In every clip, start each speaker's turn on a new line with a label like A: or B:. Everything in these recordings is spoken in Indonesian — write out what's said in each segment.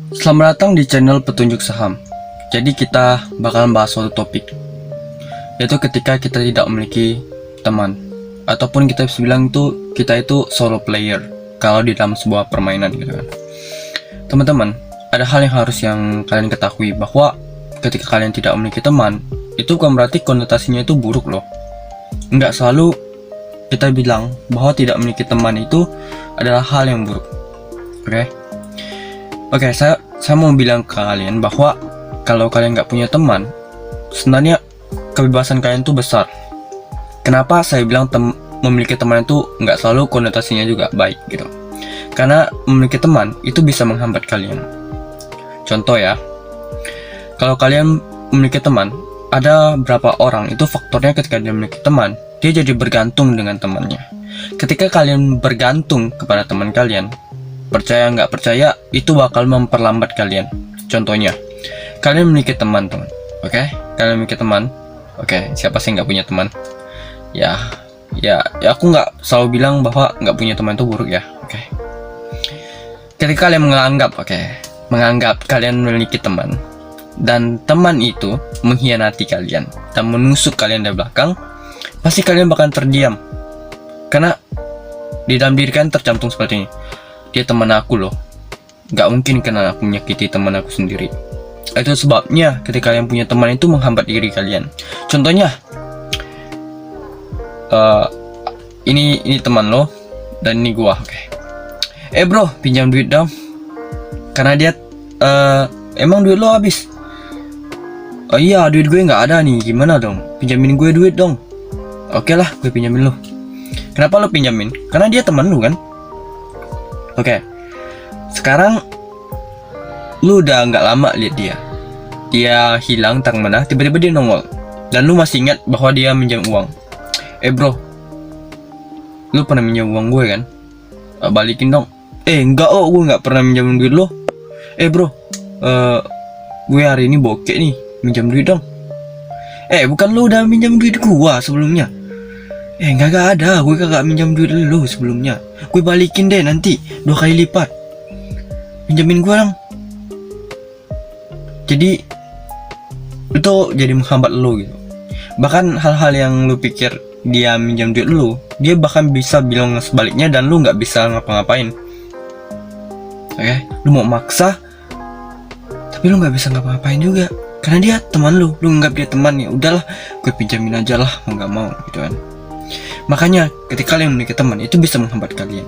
A: Selamat datang di channel Petunjuk Saham. Jadi kita bakalan bahas suatu topik, yaitu ketika kita tidak memiliki teman, ataupun kita bisa bilang itu kita itu solo player kalau di dalam sebuah permainan gitu kan. Teman-teman, ada hal yang harus yang kalian ketahui, bahwa ketika kalian tidak memiliki teman, itu bukan berarti konotasinya itu buruk loh. Nggak selalu kita bilang bahwa tidak memiliki teman itu adalah hal yang buruk. Oke, saya mau bilang ke kalian bahwa kalau kalian nggak punya teman, sebenarnya kebebasan kalian tuh besar. Kenapa saya bilang memiliki teman itu nggak selalu konotasinya juga baik gitu? Karena memiliki teman itu bisa menghambat kalian. Contoh ya, kalau kalian memiliki teman, ada berapa orang itu faktornya ketika dia memiliki teman, dia jadi bergantung dengan temannya. Ketika kalian bergantung kepada teman kalian, percaya nggak percaya, itu bakal memperlambat kalian. Contohnya, kalian memiliki teman, oke? Kalian memiliki teman, oke? Siapa sih nggak punya teman? Ya, aku nggak selalu bilang bahwa nggak punya teman itu buruk ya, oke? Ketika kalian menganggap kalian memiliki teman, dan teman itu mengkhianati kalian dan menusuk kalian dari belakang, pasti kalian bakal terdiam. Karena di dalam diri kalian tercantum seperti ini, dia teman aku loh, gak mungkin karena aku menyakiti teman aku sendiri. Itu sebabnya ketika kalian punya teman itu menghambat diri kalian. Contohnya, ini teman lo dan ini gua, oke. Bro, pinjam duit dong. Karena dia emang duit lo habis. Oh iya, duit gue nggak ada nih, gimana dong? Pinjamin gue duit dong. Oke lah, gue pinjamin lo. Kenapa lo pinjamin? Karena dia teman lo kan. Oke, sekarang lu udah nggak lama lihat dia hilang tak mana, tiba-tiba dia nongol, dan lu masih ingat bahwa dia minjam uang. Bro, lu pernah minjam uang gue kan? Balikin dong. Enggak, gue nggak pernah minjam duit lo. Bro, gue hari ini bokek nih, minjam duit dong. Bukan lu udah minjam duit gua sebelumnya? Enggak ada, gue kagak minjam duit lu sebelumnya. Gue balikin deh nanti 2 kali lipat. Pinjamin gue dong. Jadi itu jadi menghambat lu gitu. Bahkan hal-hal yang lu pikir dia minjam duit lu, dia bahkan bisa bilang sebaliknya dan lu nggak bisa ngapa-ngapain. Oke, lu mau maksa, tapi lu nggak bisa ngapa-ngapain juga. Karena dia teman lu anggap dia teman, ya udahlah, gue pinjamin aja lah, mau nggak mau gitu kan. Makanya ketika kalian memiliki teman, itu bisa menghambat kalian.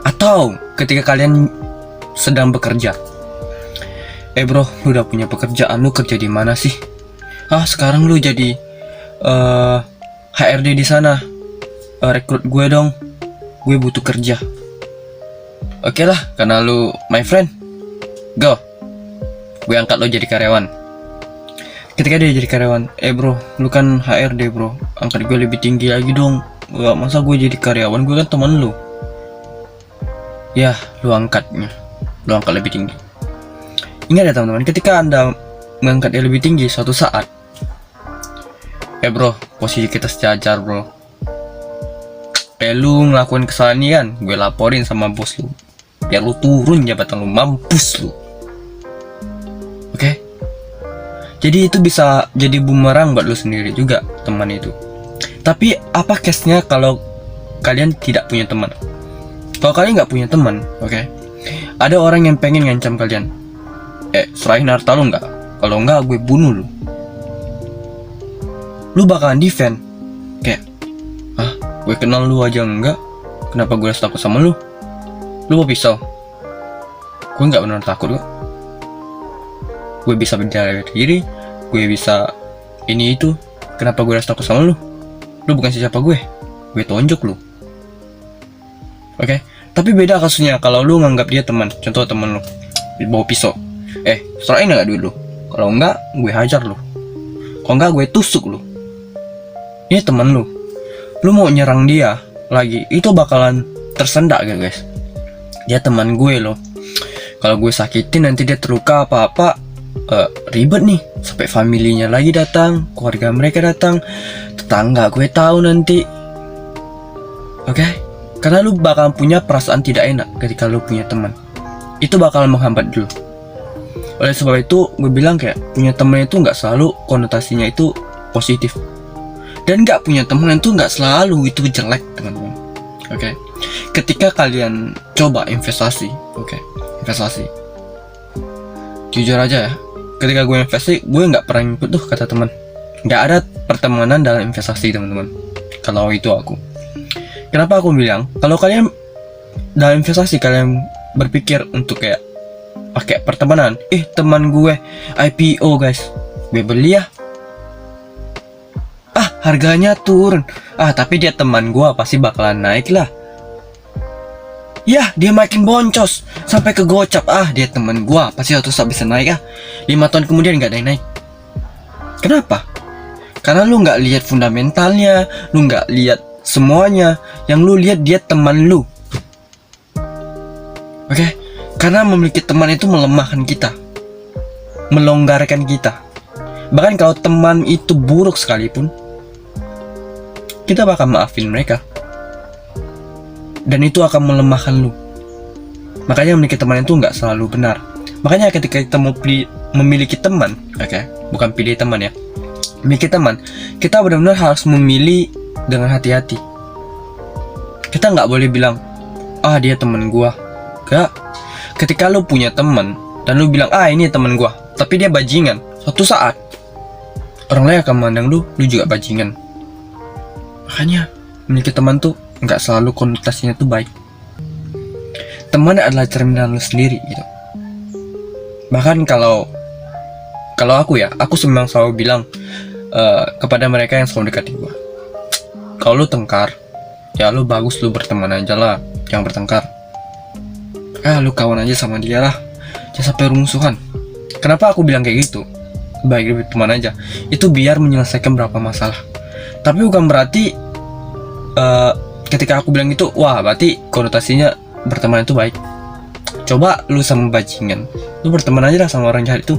A: Atau ketika kalian sedang bekerja, bro, lu udah punya pekerjaan, lu kerja di mana sih? Sekarang lu jadi HRD di sana, rekrut gue dong, gue butuh kerja. Oke lah, karena lu my friend, go, gue angkat lo jadi karyawan. Ketika dia jadi karyawan, bro, lu kan HRD bro, angkat gue lebih tinggi lagi dong. Gak, masa gue jadi karyawan, gue kan teman lu. Ya, lu angkat lebih tinggi. Ingat ya teman-teman, ketika anda mengangkat dia lebih tinggi suatu saat, bro, posisi kita sejajar bro. Lu ngelakuin kesalahan ini kan, gue laporin sama bos lu, biar lu turun jabatan lu, mampus lu. Oke? Jadi itu bisa jadi bumerang buat lu sendiri juga, teman itu. Tapi apa case-nya kalau kalian tidak punya teman? Kalau kalian nggak punya teman, oke? Ada orang yang pengen ngancam kalian. Serahin harta lu nggak? Kalau nggak, gue bunuh lu. Lu bakalan defend. Kayak, gue kenal lu aja enggak? Kenapa gue harus takut sama lu? Lu mau pisau? Gue nggak benar takut kok. Gue bisa berdaya diri, gue bisa ini itu. Kenapa gue harus takut sama lu? Lu bukan siapa gue tonjok lu. Oke? Tapi beda kasusnya kalau lu nganggap dia teman. Contoh teman lu bawa pisau, serahin nggak duit lu? Kalau enggak, gue hajar lu. Kalau enggak, gue tusuk lu. Ini teman lu, lu mau nyerang dia lagi, itu bakalan tersendak gitu guys. Dia teman gue loh. Kalau gue sakitin nanti dia terluka apa-apa, ribet nih, sampai familinya lagi datang, keluarga mereka datang, tetangga gue tahu nanti. Oke? Karena lu bakal punya perasaan tidak enak ketika lu punya teman. itu bakal menghambat dulu. Oleh sebab itu, gue bilang kayak punya teman itu nggak selalu konotasinya itu positif. Dan nggak punya teman itu nggak selalu itu jelek, teman-teman. Oke. Ketika kalian coba investasi, investasi. Jujur aja ya, ketika gue investasi, gue nggak pernah ngikut tuh kata teman. Nggak ada pertemanan dalam investasi, teman-teman. Kalau itu aku. Kenapa aku bilang? Kalau kalian dalam investasi kalian berpikir untuk kayak pakai pertemanan, teman gue IPO guys, gue beli ya. Harganya turun. Tapi dia teman gue, pasti bakalan naik lah. Ya, dia makin boncos sampai ke gocap. Dia teman gue, pasti suatu saat bisa naik 5 tahun kemudian nggak ada yang naik. Kenapa? Karena lu nggak lihat fundamentalnya, lu nggak lihat semuanya. Yang lu lihat dia teman lu. Oke? Karena memiliki teman itu melemahkan kita, melonggarkan kita. Bahkan kalau teman itu buruk sekalipun, kita bakal maafin mereka. Dan itu akan melemahkan lu. Makanya memiliki teman itu nggak selalu benar. Makanya ketika kita mau memiliki teman, bukan pilih teman ya, memiliki teman, kita benar-benar harus memilih dengan hati-hati. Kita nggak boleh bilang, dia teman gua. Gak. Ketika lu punya teman dan lu bilang, ini teman gua, tapi dia bajingan, suatu saat orang lain akan memandang lu juga bajingan. Makanya memiliki teman tuh nggak selalu konotasinya tuh baik. Teman adalah cerminan lu sendiri gitu. Bahkan kalau aku ya, aku memang selalu bilang kepada mereka yang selalu dekati gua, kalau lu tengkar, ya lu bagus lu berteman aja lah, jangan bertengkar. Lu kawan aja sama dia lah, jangan sampai rumusuhan. Kenapa aku bilang kayak gitu? Baik berteman aja, itu biar menyelesaikan beberapa masalah. Tapi bukan berarti ketika aku bilang itu, berarti konotasinya berteman itu baik. Coba lu sama bajingan, lu berteman aja lah sama orang jahat itu.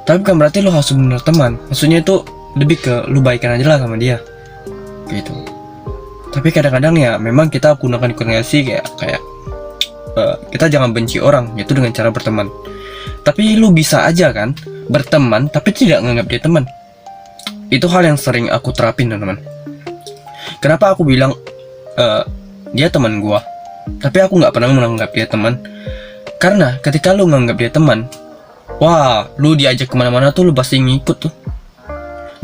A: Tapi bukan berarti lu harus benar teman. Maksudnya itu lebih ke lu baikan aja lah sama dia, gitu. Tapi kadang-kadang ya memang kita gunakan komunikasi kayak kita jangan benci orang, yaitu dengan cara berteman. Tapi lu bisa aja kan berteman tapi tidak menganggap dia teman. Itu hal yang sering aku terapin, teman-teman. Kenapa aku bilang dia teman gua, tapi aku nggak pernah menganggap dia teman? Karena ketika lu menganggap dia teman, lu diajak kemana-mana tuh lu pasti ngikut tuh.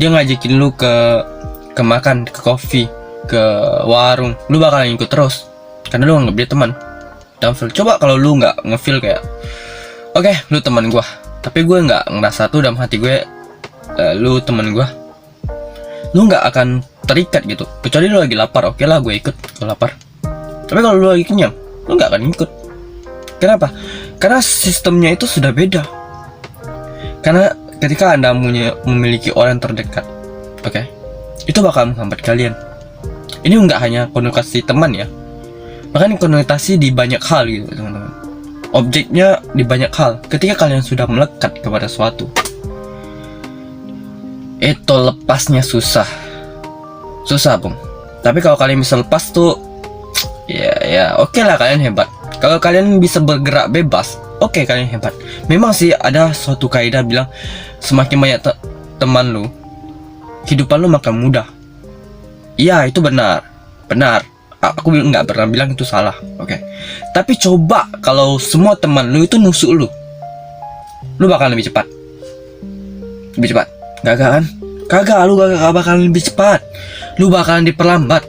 A: Dia ngajakin lu ke makan, ke kopi, ke warung, lu bakalan ngikut terus karena lu anggap dia teman. Dan coba kalau lu nggak ngefeel kayak, lu teman gua, tapi gue nggak ngerasa tuh dalam hati gue lu teman gua, lu nggak akan terikat gitu. Kecuali lu lagi lapar, oke lah gue ikut kalau lapar. Tapi kalau lu lagi kenyang, lu nggak akan ikut. Kenapa? Karena sistemnya itu sudah beda. Karena ketika anda memiliki orang terdekat, itu bakal menghambat kalian. Ini nggak hanya konotasi teman ya, bahkan konotasi di banyak hal gitu, teman-teman. Objeknya di banyak hal. Ketika kalian sudah melekat kepada suatu, itu lepasnya susah, bung. Tapi kalau kalian bisa lepas tuh, ya oke lah, kalian hebat. Kalau kalian bisa bergerak bebas, kalian hebat. Memang sih ada suatu kaidah bilang, semakin banyak teman lu, hidupan lu makin mudah. Iya, itu benar. Aku nggak pernah bilang itu salah, Tapi coba kalau semua teman lu itu nusuk lu bakal lebih cepat. Gak kan? Kagak, lu gak bakalan lebih cepat. Lu bakalan diperlambat.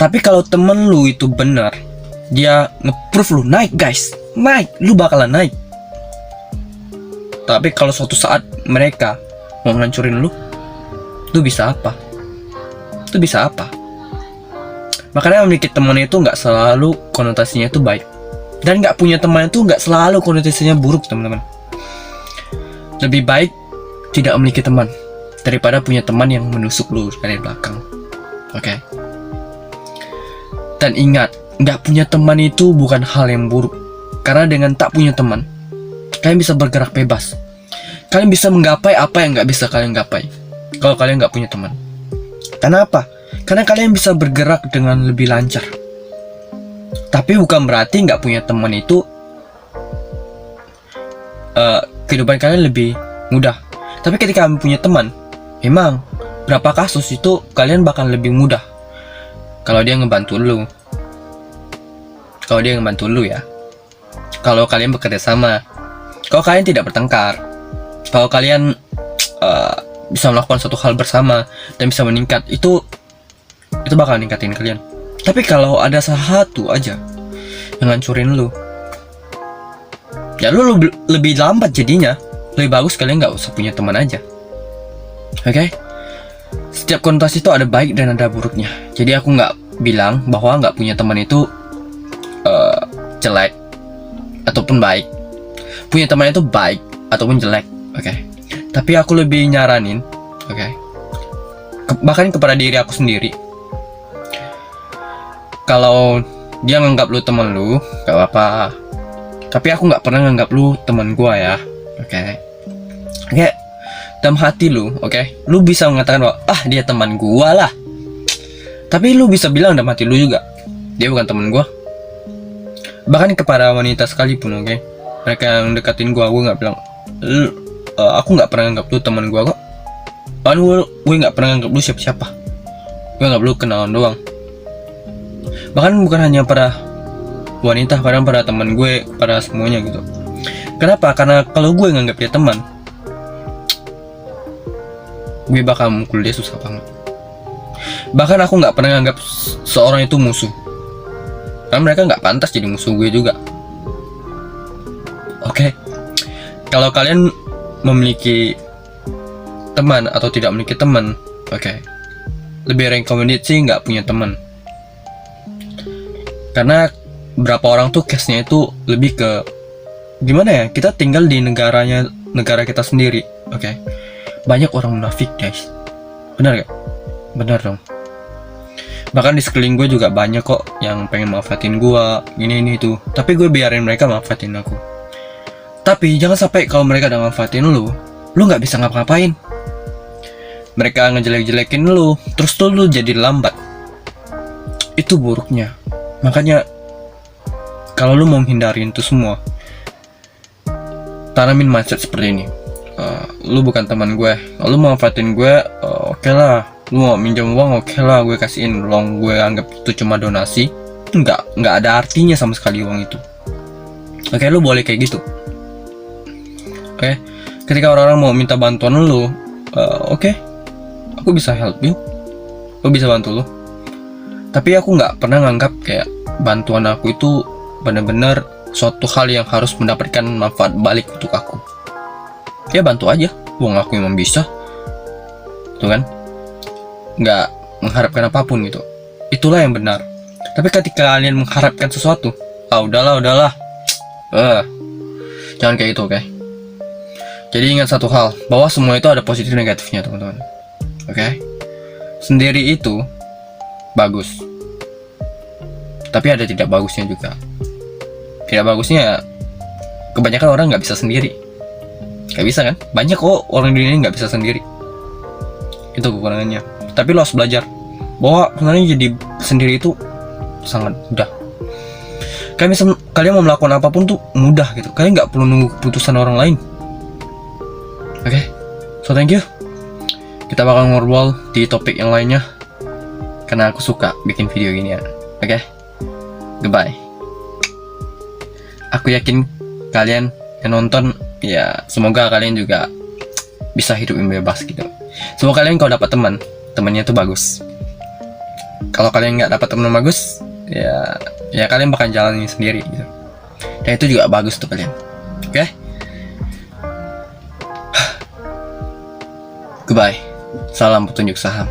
A: Tapi kalau temen lu itu benar, dia nge-proof lu naik guys, lu bakalan naik. Tapi kalau suatu saat mereka mau ngancurin lu bisa apa? Makanya memiliki teman itu nggak selalu konotasinya itu baik, dan nggak punya teman itu nggak selalu konotasinya buruk, teman-teman. Lebih baik tidak memiliki teman daripada punya teman yang menusuk lu dari belakang. Dan ingat, nggak punya teman itu bukan hal yang buruk. Karena dengan tak punya teman, kalian bisa bergerak bebas. Kalian bisa menggapai apa yang nggak bisa kalian gapai kalau kalian nggak punya teman. Karena apa? Karena kalian bisa bergerak dengan lebih lancar. Tapi bukan berarti nggak punya teman itu kehidupan kalian lebih mudah. Tapi ketika kalian punya teman, emang berapa kasus itu kalian bakal lebih mudah kalau dia ngebantu lu. Kalau dia ngebantu lu ya. Kalau kalian bekerja sama, kalau kalian tidak bertengkar, kalau kalian bisa melakukan suatu hal bersama dan bisa meningkat, itu bakal ningkatin kalian. Tapi kalau ada salah satu aja yang ngancurin lu, ya lu lebih lambat jadinya. Lebih bagus kalian nggak usah punya teman aja. Oke? Setiap konotasi itu ada baik dan ada buruknya. Jadi aku nggak bilang bahwa nggak punya teman itu jelek ataupun baik. Punya teman itu baik ataupun jelek. Oke? Tapi aku lebih nyaranin, bahkan kepada diri aku sendiri, kalau dia nganggap lu teman lu, gak apa-apa. Tapi aku nggak pernah nganggap lu teman gua ya. Oke, dalam hati lu, lu bisa mengatakan bahwa dia teman gua lah. Tapi lu bisa bilang dalam hati lu juga, dia bukan teman gua. Bahkan kepada wanita sekalipun, mereka yang deketin gua nggak bilang, aku nggak pernah nganggap lu teman gua kok. Bahkan gue nggak pernah nganggap lu siapa-siapa. Gue nggak perlu kenalan doang. Bahkan bukan hanya pada wanita, kadang pada teman gue, pada semuanya gitu. Kenapa? Karena kalau gue nganggap dia teman, gue bakal mukul dia susah banget. Bahkan aku nggak pernah nganggap seorang itu musuh, karena mereka nggak pantas jadi musuh gue juga. Kalau kalian memiliki teman atau tidak memiliki teman, lebih recommended sih nggak punya teman. Karena berapa orang tuh case-nya itu lebih ke gimana ya, kita tinggal di negara kita sendiri. Banyak orang munafik guys, benar gak? Benar dong. Bahkan di sekeliling gue juga banyak kok yang pengen manfaatin gue, ini itu. Tapi gue biarin mereka manfaatin aku. Tapi jangan sampai kalau mereka udah manfaatin lu nggak bisa ngapa-ngapain. Mereka ngejelek-jelekin lu, terus tuh lu jadi lambat. Itu buruknya. Makanya kalau lu mau menghindarin itu semua, tanamin mindset seperti ini. Lu bukan teman gue, lu mau manfaatin gue, oke lah. Lu mau minjem uang, oke lah, gue kasihin uang. Gue anggap itu cuma donasi, nggak ada artinya sama sekali uang itu. Lu boleh kayak gitu. Ketika orang-orang mau minta bantuan lu, aku bisa help you, aku bisa bantu lu. Tapi aku nggak pernah nganggap kayak bantuan aku itu benar-benar suatu hal yang harus mendapatkan manfaat balik untuk aku. Ya bantu aja, uang aku emang bisa, tuh kan? Nggak mengharapkan apapun gitu. Itulah yang benar. Tapi ketika kalian mengharapkan sesuatu, udahlah, jangan kayak gitu, Jadi ingat satu hal, bahwa semua itu ada positif negatifnya, teman-teman. Sendiri itu bagus, tapi ada tidak bagusnya juga. Tidak bagusnya, kebanyakan orang nggak bisa sendiri. Nggak bisa kan? Banyak kok orang di dunia ini nggak bisa sendiri. Itu kekurangannya. Tapi lo harus belajar bahwa sebenarnya jadi sendiri itu sangat mudah. Kalian mau melakukan apapun tuh mudah gitu. Kalian nggak perlu nunggu keputusan orang lain. So thank you. Kita bakal ngobrol di topik yang lainnya, karena aku suka bikin video gini ya. Goodbye. Aku yakin kalian yang nonton, ya semoga kalian juga bisa hidup yang bebas gitu. Semoga kalian kalau dapat temannya tuh bagus. Kalau kalian nggak dapat teman bagus, ya kalian bakal jalanin sendiri gitu. Dan itu juga bagus tuh kalian. Goodbye. Salam petunjuk saham.